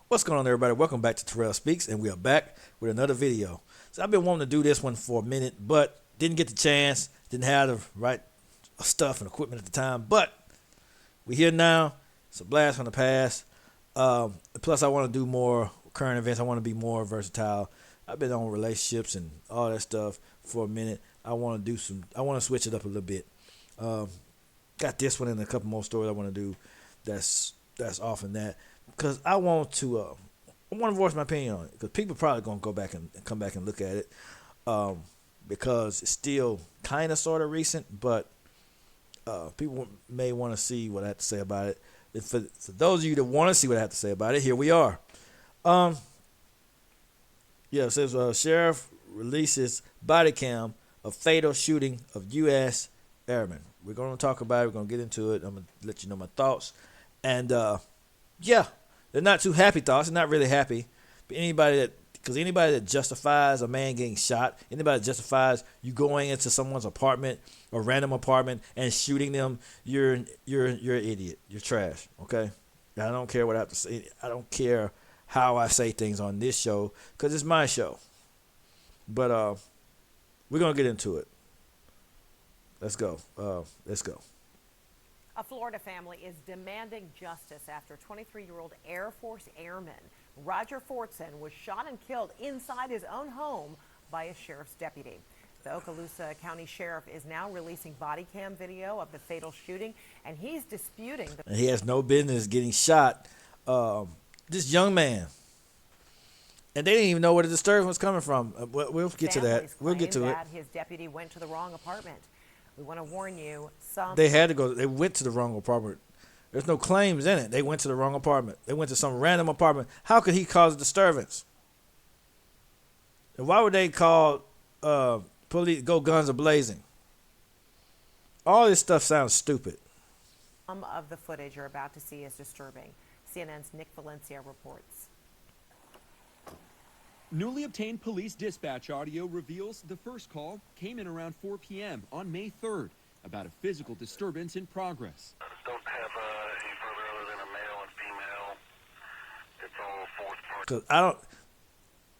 What's going on, everybody? Welcome back to Terrell Speaks, and we are back with another video. So I've been wanting to do this one for a minute, but didn't get the chance, didn't have the right stuff and equipment at the time, but we're here now. It's a blast from the past. Plus, I want to do more current events. I want to be more versatile. I've been on relationships and all that stuff for a minute. I want to switch it up a little bit. Got this one and a couple more stories I want to do that's off in that. Because I want to voice my opinion on it. Because people probably going to go back and come back and look at it. Because it's still kind of sort of recent, but people may want to see what I have to say about it. And for those of you that want to see what I have to say about it, here we are. It says sheriff releases body cam of fatal shooting of U.S. airmen. We're going to talk about it. We're going to get into it. I'm going to let you know my thoughts. And they're not too happy thoughts. They're not really happy. But anybody that justifies a man getting shot, anybody that justifies you going into someone's apartment, a random apartment, and shooting them, you're an idiot. You're trash. Okay. I don't care what I have to say. I don't care how I say things on this show because it's my show. But we're gonna get into it. Let's go. A Florida family is demanding justice after 23-year-old Air Force airman Roger Fortson was shot and killed inside his own home by a sheriff's deputy. The Okaloosa County Sheriff is now releasing body cam video of the fatal shooting, and he's disputing and he has no business getting shot. This young man. And they didn't even know where the disturbance was coming from. We'll get to that. We'll get to it. His deputy went to the wrong apartment. We want to warn you, they had to go. They went to the wrong apartment. There's no claims in it. They went to the wrong apartment. They went to some random apartment. How could he cause a disturbance? And why would they call police, go guns a-blazing? All this stuff sounds stupid. Some of the footage you're about to see is disturbing. CNN's Nick Valencia reports. Newly obtained police dispatch audio reveals the first call came in around 4 p.m. on May 3rd about a physical disturbance in progress. Don't have any further other than a male and female. It's all fourth part. Cause I don't.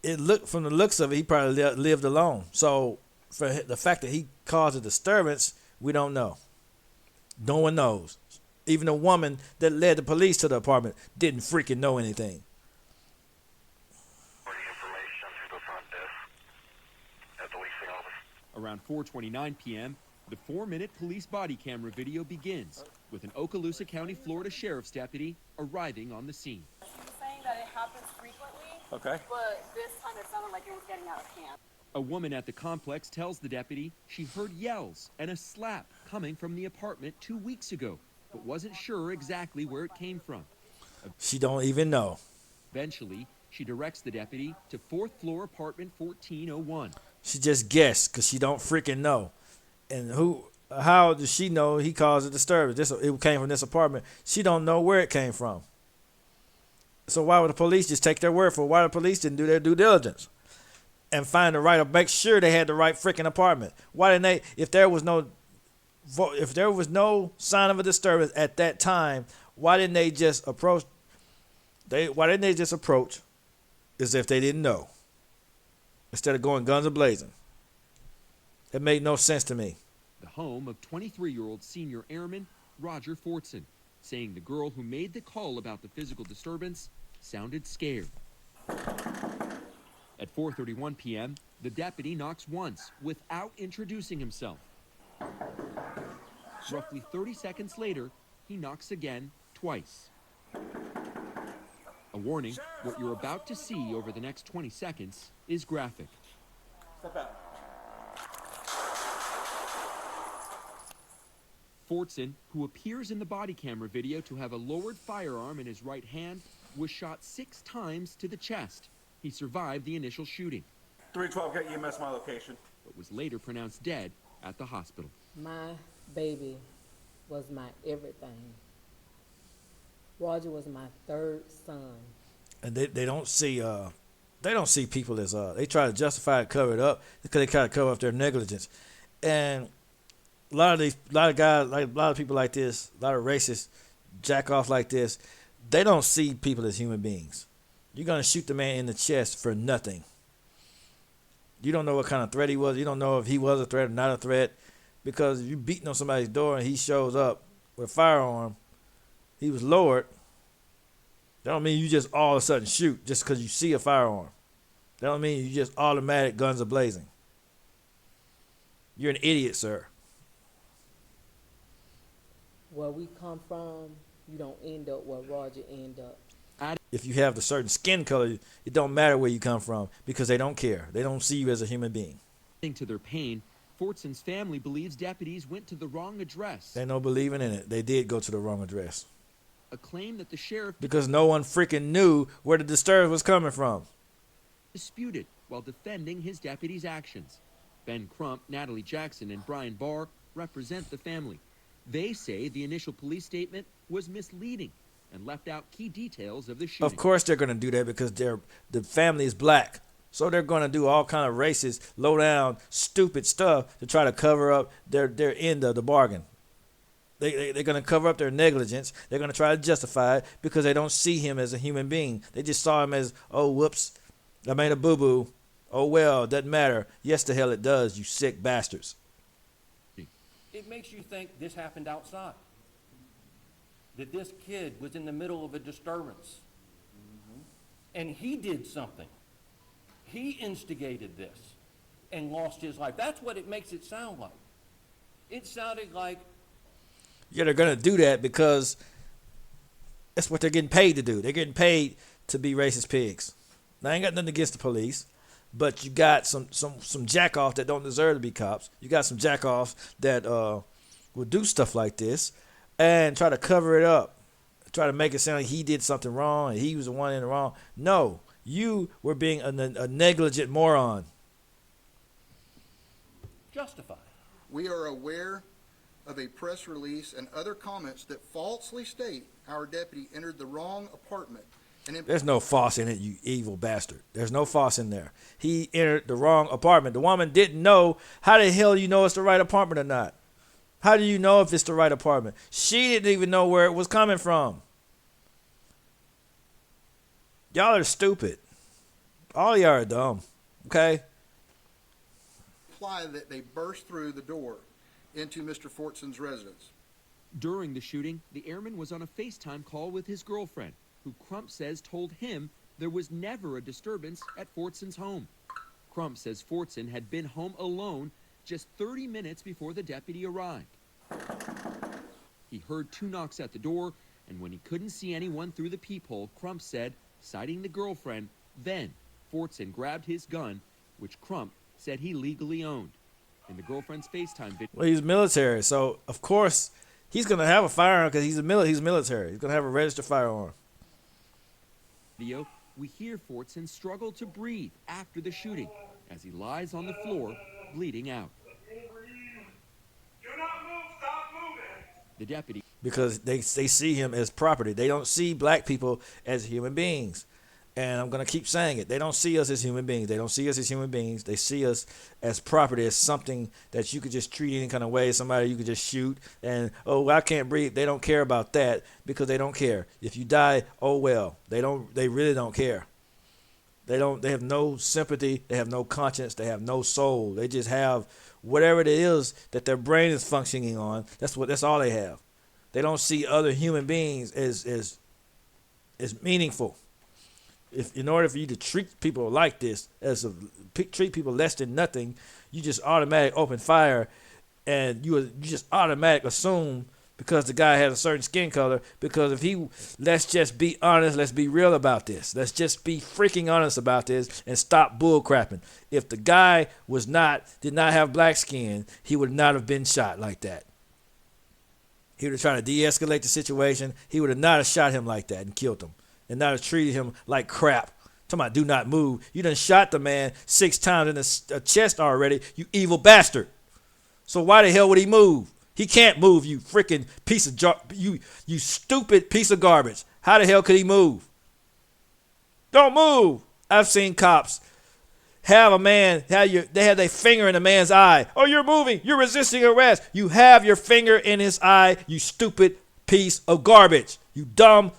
It look from the looks of it, he probably lived alone. So for the fact that he caused a disturbance, we don't know. No one knows. Even the woman that led the police to the apartment didn't freaking know anything. Around 4:29 p.m., the 4-minute police body camera video begins with an Okaloosa County, Florida Sheriff's deputy arriving on the scene. He's saying that it happens frequently, Okay. But this time it sounded like it was getting out of hand. A woman at the complex tells the deputy she heard yells and a slap coming from the apartment 2 weeks ago, but wasn't sure exactly where it came from. She don't even know. Eventually, she directs the deputy to 4th floor apartment 1401. She just guessed because she don't freaking know. And how does she know he caused a disturbance? It came from this apartment. She don't know where it came from. So why would the police just take their word for it? Why the police didn't do their due diligence and find the right, or make sure they had the right freaking apartment? Why didn't they, if there was no sign of a disturbance at that time, why didn't they just approach as if they didn't know? Instead of going guns a-blazing. It made no sense to me. The home of 23-year-old senior airman Roger Fortson, saying the girl who made the call about the physical disturbance sounded scared. At 4:31 p.m., the deputy knocks once without introducing himself. Roughly 30 seconds later, he knocks again twice. A warning, what you're about to see over the next 20 seconds is graphic. Step out. Fortson, who appears in the body camera video to have a lowered firearm in his right hand, was shot 6 times to the chest. He survived the initial shooting, 312, get EMS my location. but was later pronounced dead at the hospital. My baby was my everything. Roger was my third son. And they don't see people as they try to justify it, cover it up because they try to cover up their negligence. And a lot of guys, like a lot of people like this, a lot of racists, jack off like this, they don't see people as human beings. You're going to shoot the man in the chest for nothing. You don't know what kind of threat he was. You don't know if he was a threat or not a threat. Because if you're beating on somebody's door and he shows up with a firearm, he was lowered. That don't mean you just all of a sudden shoot just because you see a firearm. That don't mean you just automatic guns are blazing. You're an idiot, sir. Where we come from, you don't end up where Roger ended up. If you have the certain skin color, it don't matter where you come from because they don't care. They don't see you as a human being. Adding to their pain, Fortson's family believes deputies went to the wrong address. They no believing in it. They did go to the wrong address. A claim that the sheriff Because no one freaking knew where the disturbance was coming from. disputed while defending his deputies' actions. Ben Crump, Natalie Jackson, and Brian Barr represent the family. They say the initial police statement was misleading and left out key details of the shooting. Of course they're going to do that because the family is black. So they're going to do all kind of racist, low down, stupid stuff to try to cover up their end of the bargain. They're going to cover up their negligence. They're going to try to justify it because they don't see him as a human being. They just saw him as, oh, whoops, I made a boo-boo. Oh, well, it doesn't matter. Yes, the hell it does, you sick bastards. It makes you think this happened outside. That this kid was in the middle of a disturbance. And he did something. He instigated this and lost his life. That's what it makes it sound like. It sounded like Yeah, they're going to do that because that's what they're getting paid to do. They're getting paid to be racist pigs. Now, I ain't got nothing against the police, but you got some jack-offs that don't deserve to be cops. You got some jack-offs that will do stuff like this and try to cover it up, try to make it sound like he did something wrong and he was the one in the wrong. No, you were being a negligent moron. justified. We are aware of a press release and other comments that falsely state our deputy entered the wrong apartment. And There's no false in it, you evil bastard. There's no false in there. He entered the wrong apartment. The woman didn't know. How the hell you know it's the right apartment or not? How do you know if it's the right apartment? She didn't even know where it was coming from. Y'all are stupid. All y'all are dumb. Okay? imply that they burst through the door into Mr. Fortson's residence. During the shooting, the airman was on a FaceTime call with his girlfriend, who Crump says told him there was never a disturbance at Fortson's home. Crump says Fortson had been home alone just 30 minutes before the deputy arrived. He heard 2 knocks at the door, and when he couldn't see anyone through the peephole, Crump said, citing the girlfriend, then Fortson grabbed his gun, which Crump said he legally owned. In the girlfriend's FaceTime video... Well, he's military, so of course he's going to have a firearm because he's military. He's going to have a registered firearm. We hear Fortson struggle to breathe after the shooting as he lies on the floor, bleeding out. Do not move, stop moving. The deputy... Because they see him as property. They don't see black people as human beings. And I'm going to keep saying it. They don't see us as human beings. They don't see us as human beings. They see us as property, as something that you could just treat any kind of way, somebody you could just shoot. And, oh, well, I can't breathe. They don't care about that because they don't care. If you die, oh, well. They really don't care. They have no sympathy. They have no conscience. They have no soul. They just have whatever it is that their brain is functioning on. That's all they have. They don't see other human beings as meaningful. If in order for you to treat people like this, treat people less than nothing, you just automatic open fire, and you just automatic assume because the guy has a certain skin color. Because let's just be honest, let's be real about this. Let's just be freaking honest about this and stop bull crapping. If the guy did not have black skin, he would not have been shot like that. He would have tried to de-escalate the situation. He would have not have shot him like that and killed him. And not have treated him like crap. Talking about do not move. You done shot the man 6 times in the chest already, you evil bastard. So why the hell would he move? He can't move, you freaking piece of you stupid piece of garbage. How the hell could he move? Don't move. I've seen cops have a man, they have their finger in a man's eye. Oh, you're moving. You're resisting arrest. You have your finger in his eye, you stupid piece of garbage. You dumb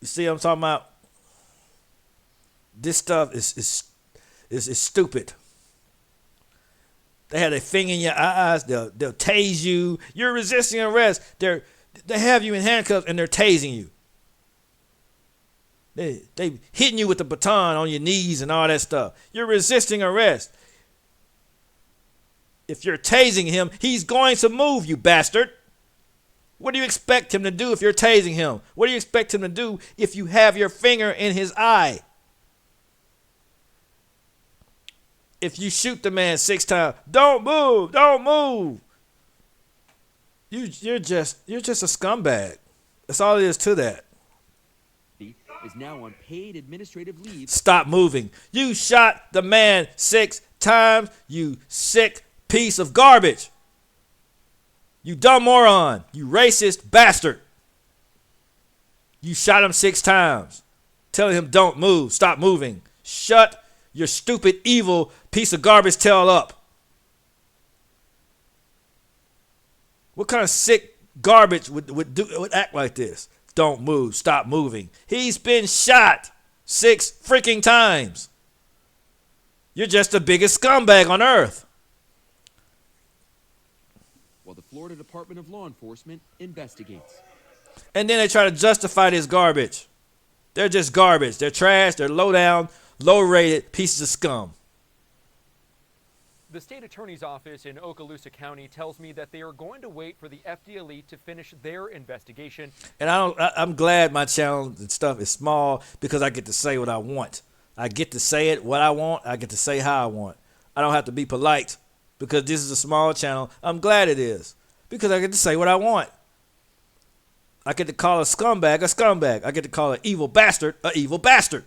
You see what I'm talking about? This stuff is stupid. They have their finger in your eyes. They'll tase you. You're resisting arrest. They have you in handcuffs and they're tasing you. They hitting you with the baton on your knees and all that stuff. You're resisting arrest. If you're tasing him, he's going to move, you bastard. What do you expect him to do if you're tasing him? What do you expect him to do if you have your finger in his eye? If you shoot the man 6 times, don't move, don't move. You're just a scumbag. That's all it is to that. Is now on paid administrative leave. Stop moving. You shot the man 6 times, you sick piece of garbage. You dumb moron. You racist bastard. You shot him 6 times. Telling him don't move. Stop moving. Shut your stupid, evil piece of garbage tail up. What kind of sick garbage would act like this? Don't move. Stop moving. He's been shot 6 freaking times. You're just the biggest scumbag on earth. While the Florida Department of Law Enforcement investigates. And then they try to justify this garbage. They're just garbage. They're trash. They're low down, low-rated pieces of scum. The state attorney's office in Okaloosa County tells me that they are going to wait for the FDLE to finish their investigation. And I'm glad my channel and stuff is small because I get to say what I want. I get to say it what I want. I get to say how I want. I don't have to be polite because this is a small channel. I'm glad it is because I get to say what I want. I get to call a scumbag a scumbag. I get to call an evil bastard a evil bastard.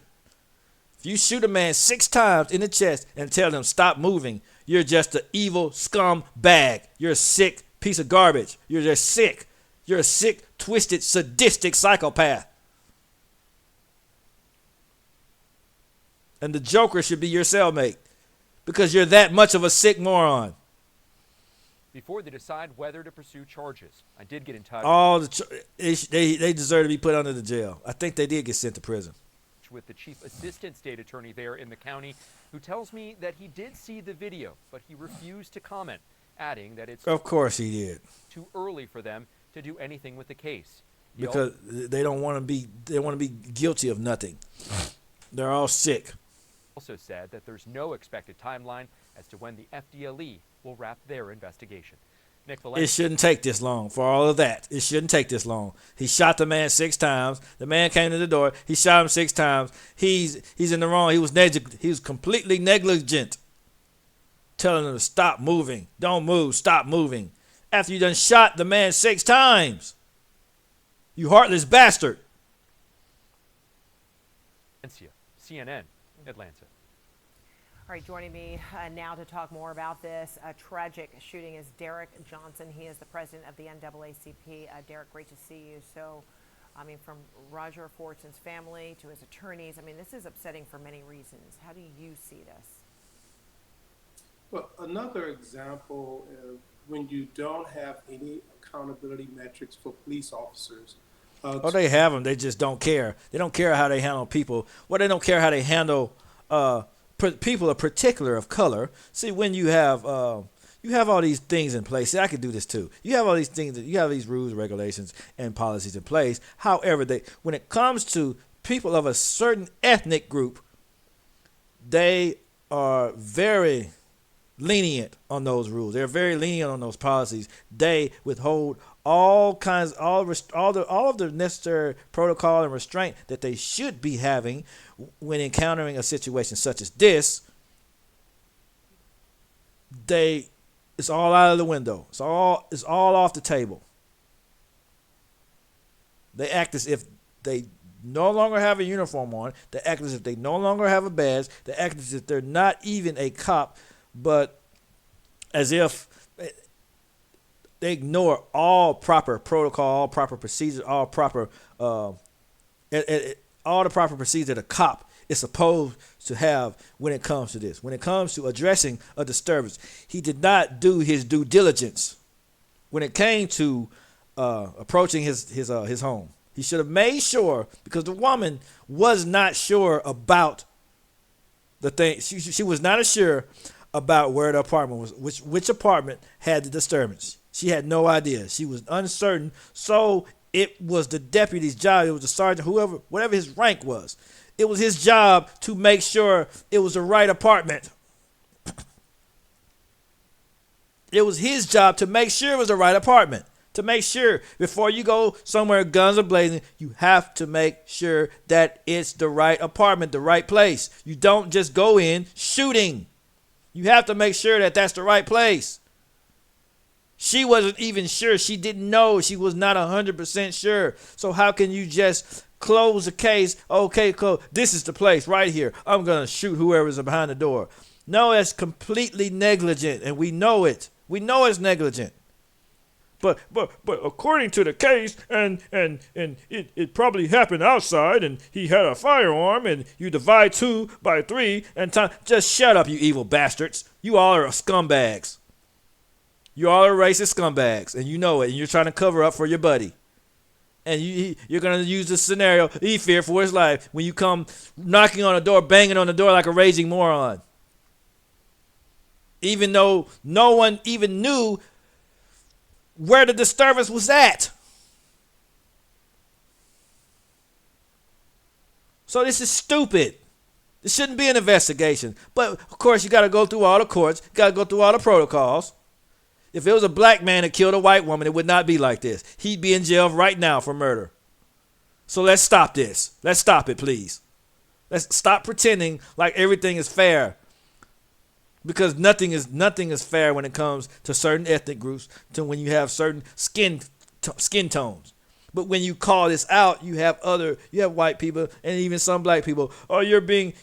If you shoot a man 6 times in the chest and tell him stop moving, you're just an evil scumbag. You're a sick piece of garbage. You're just sick. You're a sick, twisted, sadistic psychopath. And the Joker should be your cellmate because you're that much of a sick moron. Before they decide whether to pursue charges, I did get in touch They deserve to be put under the jail. I think they did get sent to prison. With the chief assistant state attorney there in the county, who tells me that he did see the video, but he refused to comment, adding that it's of course he did too early for them to do anything with the case. Because they don't want to be guilty of nothing. They're all sick. Also said that there's no expected timeline as to when the FDLE will wrap their investigation. Nick Valenti. It shouldn't take this long for all of that. It shouldn't take this long. He shot the man 6 times. The man came to the door. He shot him 6 times. He's in the wrong. He was completely negligent. Telling him to stop moving. Don't move. Stop moving. After you done shot the man 6 times. You heartless bastard. CNN, Atlanta. All right, joining me now to talk more about this tragic shooting is Derek Johnson. He is the president of the NAACP. Derek, great to see you. So, I mean, from Roger Fortson's family to his attorneys, I mean, this is upsetting for many reasons. How do you see this? Well, another example of when you don't have any accountability metrics for police officers. They have them. They just don't care. They don't care how they handle people. Well, they don't care how they handle people, in particular of color. See, when you have all these things in place. See, I could do this too. You have all these things. You have these rules, regulations, and policies in place. However, when it comes to people of a certain ethnic group, they are very lenient on those rules. They're very lenient on those policies. They withhold all of the necessary protocol and restraint that they should be having when encountering a situation such as this. It's all out of the window. It's all off the table. They act as if they no longer have a uniform on. They act as if they no longer have a badge. They act as if they're not even a cop, but as if they ignore all proper protocol, all proper procedures, all the proper procedures that a cop is supposed to have when it comes to this. When it comes to addressing a disturbance, he did not do his due diligence when it came to approaching his home. He should have made sure, because the woman was not sure about the thing. She was not sure about where the apartment was, which apartment had the disturbance. She had no idea. She was uncertain. So it was the deputy's job. It was the sergeant, whoever, whatever his rank was. It was his job to make sure it was the right apartment. It was his job to make sure it was the right apartment. To make sure before you go somewhere guns are blazing, you have to make sure that it's the right apartment, the right place. You don't just go in shooting. You have to make sure that that's the right place. She wasn't even sure. She didn't know. She was not 100% sure. So how can you just close the case? Okay, cool. This is the place right here. I'm going to shoot whoever's behind the door. No, that's completely negligent, and we know it. We know it's negligent. But according to the case, and it probably happened outside, and he had a firearm, and you divide 2 by 3, and time. Just shut up, you evil bastards. You all are scumbags. You all are racist scumbags, and you know it, and you're trying to cover up for your buddy. And you're going to use this scenario, he feared for his life, when you come knocking on the door, banging on the door like a raging moron. Even though no one even knew where the disturbance was at. So this is stupid. This shouldn't be an investigation. But, of course, you got to go through all the courts. You got to go through all the protocols. If it was a black man that killed a white woman, it would not be like this. He'd be in jail right now for murder. So let's stop this. Let's stop it, please. Let's stop pretending like everything is fair. Because nothing is fair when it comes to certain ethnic groups, to when you have certain skin tones. But when you call this out, you have white people and even some black people. Oh, you're being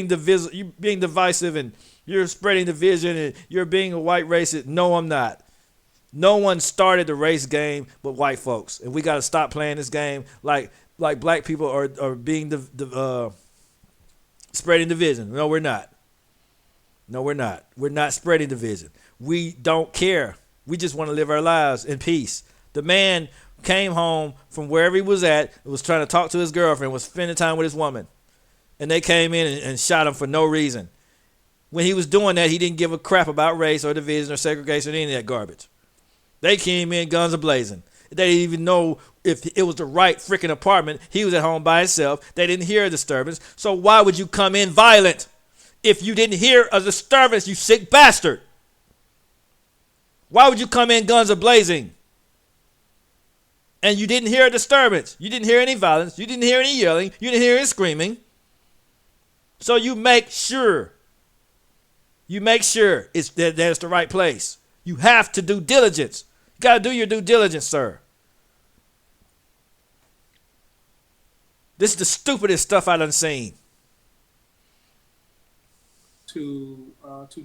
divisive, and you're spreading division, and you're being a white racist. No, I'm not. No one started the race game but white folks, and we got to stop playing this game like black people are being spreading division. No, we're not. No, we're not. We're not spreading division. We don't care. We just want to live our lives in peace. The man came home from wherever he was at, was trying to talk to his girlfriend, was spending time with his woman. And they came in and shot him for no reason. When he was doing that, he didn't give a crap about race or division or segregation or any of that garbage. They came in guns a-blazing. They didn't even know if it was the right freaking apartment. He was at home by himself. They didn't hear a disturbance. So why would you come in violent? If you didn't hear a disturbance, you sick bastard. Why would you come in guns a-blazing? And you didn't hear a disturbance. You didn't hear any violence. You didn't hear any yelling. You didn't hear any screaming. So you make sure. It's that it's the right place. You have to do diligence. You got to do your due diligence, sir. This is the stupidest stuff I done seen. To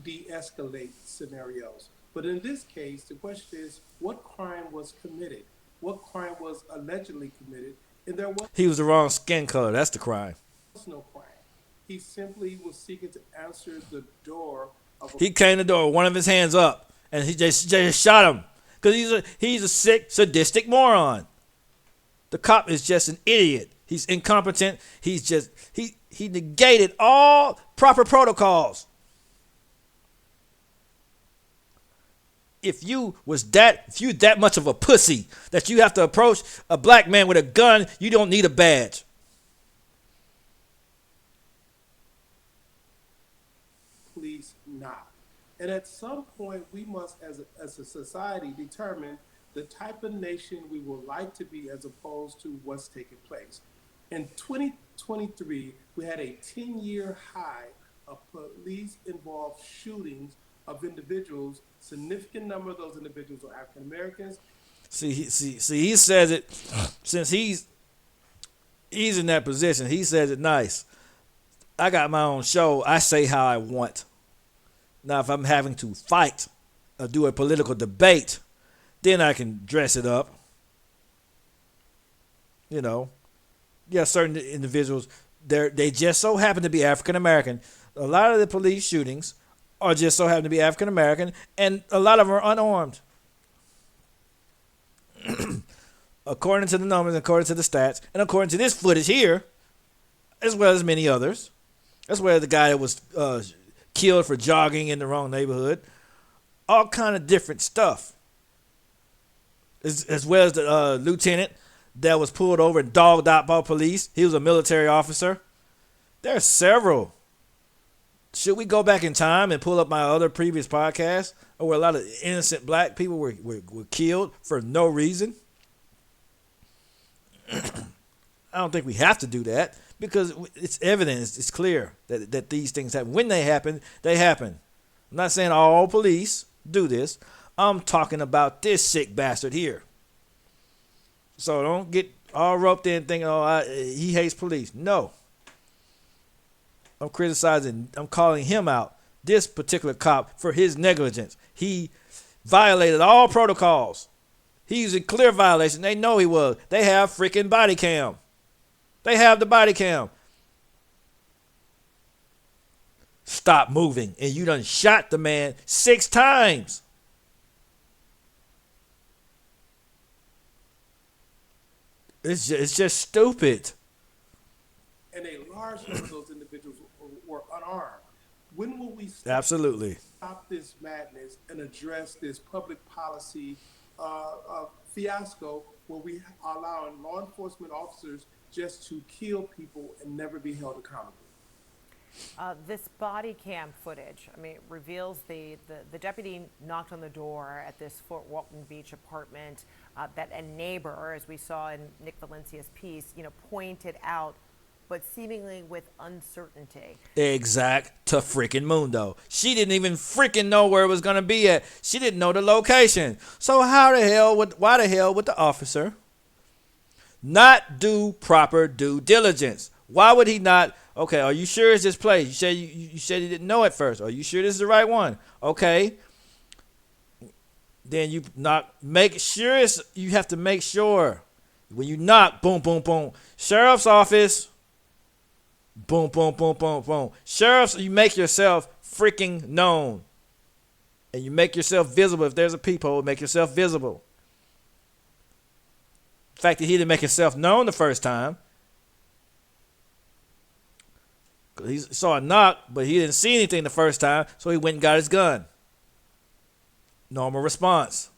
de-escalate scenarios. But in this case, the question is, what crime was committed? What crime was allegedly committed? And there he was the wrong skin color. That's the crime. Was no crime. He simply was seeking to answer the door of he came to the door with one of his hands up, and he just shot him. Because he's a sick, sadistic moron. The cop is just an idiot. He's incompetent. He negated all proper protocols. If you that much of a pussy that you have to approach a black man with a gun, you don't need a badge. Please not. And at some point, we must, as a society, determine the type of nation we would like to be as opposed to what's taking place. In 2023, we had a 10-year high of police-involved shootings of individuals. Significant number of those individuals are African Americans. See, he says it since he's in that position. He says it nice. I got my own show. I say how I want. Now, if I'm having to fight or do a political debate, then I can dress it up. You know, yeah, certain individuals, they just so happen to be African American. A lot of the police shootings are just so happen to be African American, and a lot of them are unarmed. according to the numbers, according to the stats, and according to this footage here, as well as many others, as well as the guy that was killed for jogging in the wrong neighborhood, all kind of different stuff, as well as the lieutenant that was pulled over and dogged out by police. He was a military officer. There are several. Should we go back in time and pull up my other previous podcasts where a lot of innocent black people were killed for no reason? I don't think we have to do that because it's evident, it's clear that these things happen. When they happen, they happen. I'm not saying all police do this. I'm talking about this sick bastard here. So don't get all roped in thinking, he hates police. No. I'm criticizing, I'm calling him out, this particular cop, for his negligence. He violated all protocols. He's in clear violation. They know he was. They have freaking body cam. They have the body cam. Stop moving. And you done shot the man 6 times. It's just stupid. And a large number of those individuals were unarmed. When will we stop this madness and address this public policy fiasco where we are allowing law enforcement officers just to kill people and never be held accountable? This body cam footage, reveals the deputy knocked on the door at this Fort Walton Beach apartment that a neighbor, as we saw in Nick Valencia's piece, pointed out, but seemingly with uncertainty. Exact to freaking mundo. She didn't even freaking know where it was going to be at. She didn't know the location. So why the hell would the officer not do proper due diligence? Why would he not? Okay, are you sure it's this place? You said you didn't know at first. Are you sure this is the right one? Okay. Then you have to make sure when you knock, boom, boom, boom. Sheriff's office, boom, boom, boom, boom, boom. Sheriff's, you make yourself freaking known. And you make yourself visible. If there's a peephole, make yourself visible. The fact that he didn't make himself known the first time, he saw a knock, but he didn't see anything the first time, so he went and got his gun. Normal response.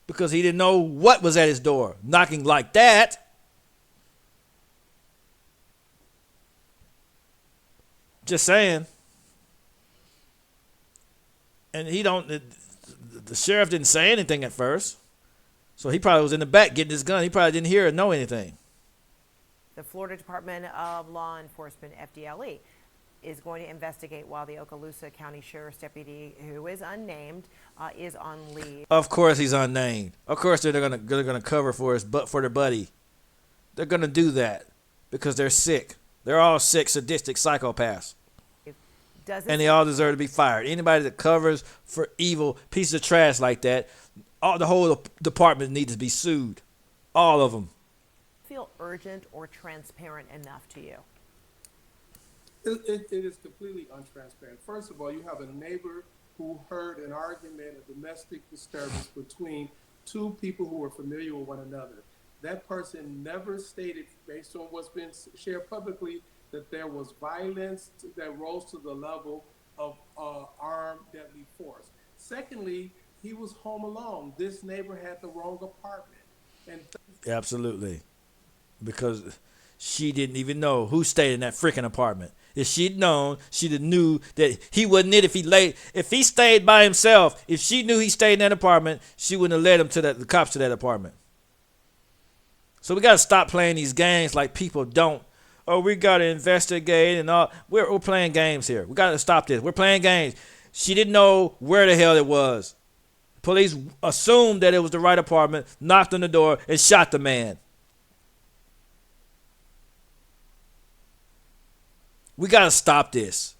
Because he didn't know what was at his door. Knocking like that. Just saying. And the sheriff didn't say anything at first. So he probably was in the back getting his gun. He probably didn't hear or know anything. The Florida Department of Law Enforcement, FDLE, is going to investigate while the Okaloosa County Sheriff's deputy, who is unnamed, is on leave. Of course he's unnamed. Of course they're gonna cover for their buddy. They're gonna do that because they're sick. They're all sick, sadistic psychopaths. And they all deserve to be fired. Anybody that covers for evil pieces of trash like that, the whole department needs to be sued. All of them. Feel urgent or transparent enough to you? It is completely untransparent. First of all, you have a neighbor who heard an argument, a domestic disturbance between two people who were familiar with one another. That person never stated, based on what's been shared publicly, that there was violence that rose to the level of armed deadly force. Secondly, he was home alone. This neighbor had the wrong apartment. Absolutely. Because she didn't even know who stayed in that freaking apartment. If she'd known, she'd have knew that he wasn't it. If he stayed by himself, if she knew he stayed in that apartment, she wouldn't have led him to the cops to that apartment. So we got to stop playing these games like people don't. Oh, we got to investigate and all. We're playing games here. We got to stop this. We're playing games. She didn't know where the hell it was. Police assumed that it was the right apartment, knocked on the door, and shot the man. We got to stop this.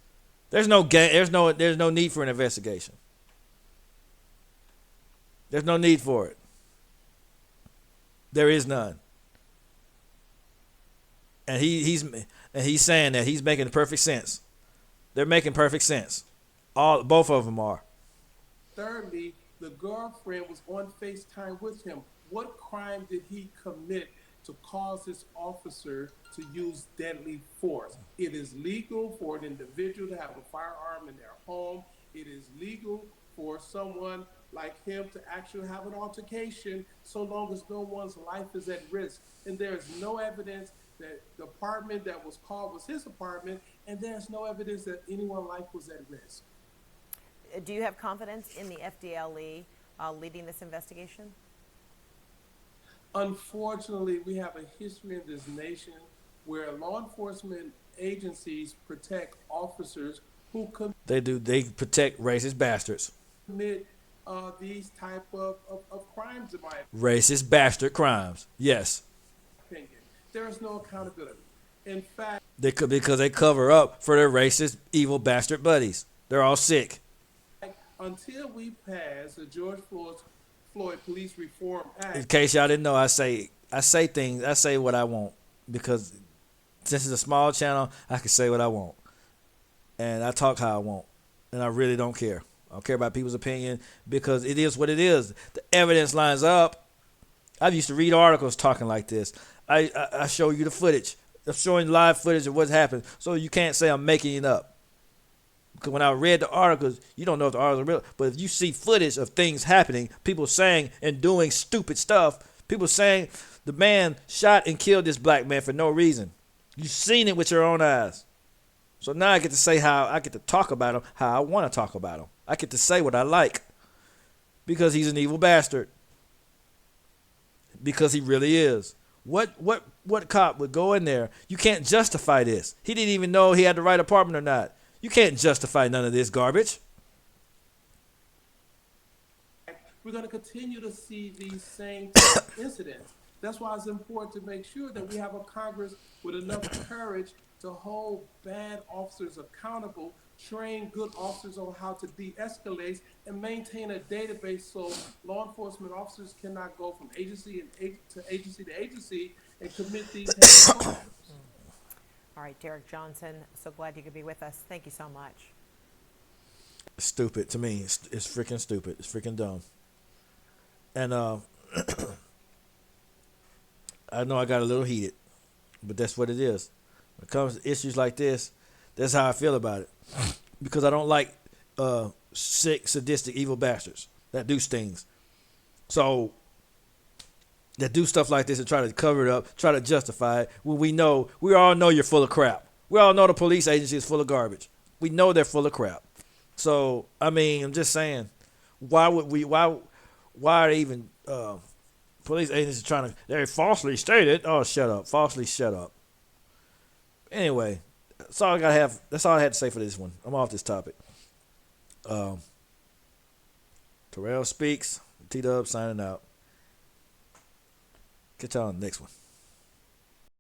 There's no need for an investigation. There's no need for it. There is none. And he's saying that he's making perfect sense. They're making perfect sense. Both of them are. Thirdly, The girlfriend was on FaceTime with him. What crime did he commit to cause this officer to use deadly force? It is legal for an individual to have a firearm in their home. It is legal for someone like him to actually have an altercation so long as no one's life is at risk. And there's no evidence that the apartment that was called was his apartment, and there's no evidence that anyone's life was at risk. Do you have confidence in the FDLE leading this investigation? Unfortunately, we have a history in this nation where law enforcement agencies protect officers who They do. They protect racist bastards. commit these type of crimes, in my Racist bastard crimes. Yes. opinion. There is no accountability. In fact, They could, because they cover up for their racist, evil bastard buddies. They're all sick. until we pass the George Floyd Police Reform Act, In case y'all didn't know, I say what I want, because since it's a small channel, I can say what I want, and I talk how I want, and I really don't care. I don't care about people's opinion, because it is what it is. The evidence lines up. I used to read articles talking like this. I show you the footage. I'm showing live footage of what's happened, so you can't say I'm making it up. Because when I read the articles, you don't know if the articles are real. But if you see footage of things happening, people saying and doing stupid stuff, people saying the man shot and killed this black man for no reason. You've seen it with your own eyes. So now I get to say how I get to talk about him how I want to talk about him. I get to say what I like. Because he's an evil bastard. Because he really is. What cop would go in there? You can't justify this. He didn't even know he had the right apartment or not. You can't justify none of this garbage. we're going to continue to see these same incidents. That's why it's important to make sure that we have a Congress with enough courage to hold bad officers accountable, train good officers on how to de-escalate, and maintain a database so law enforcement officers cannot go from agency to agency and commit these crimes. All right, Derek Johnson, so glad you could be with us. Thank you so much. Stupid to me. It's freaking stupid. It's freaking dumb. And I know I got a little heated, but that's what it is. When it comes to issues like this, that's how I feel about it. Because I don't like sick, sadistic, evil bastards that do things. So, that do stuff like this and try to cover it up, try to justify it, when we all know you're full of crap. We all know the police agency is full of garbage. We know they're full of crap. So, I mean, I'm just saying, why are even police agencies trying to, they're falsely stated? Oh, shut up. Falsely shut up. Anyway, that's all I had to say for this one. I'm off this topic. Terrell Speaks, T-Dub signing out. Catch y'all on the next one.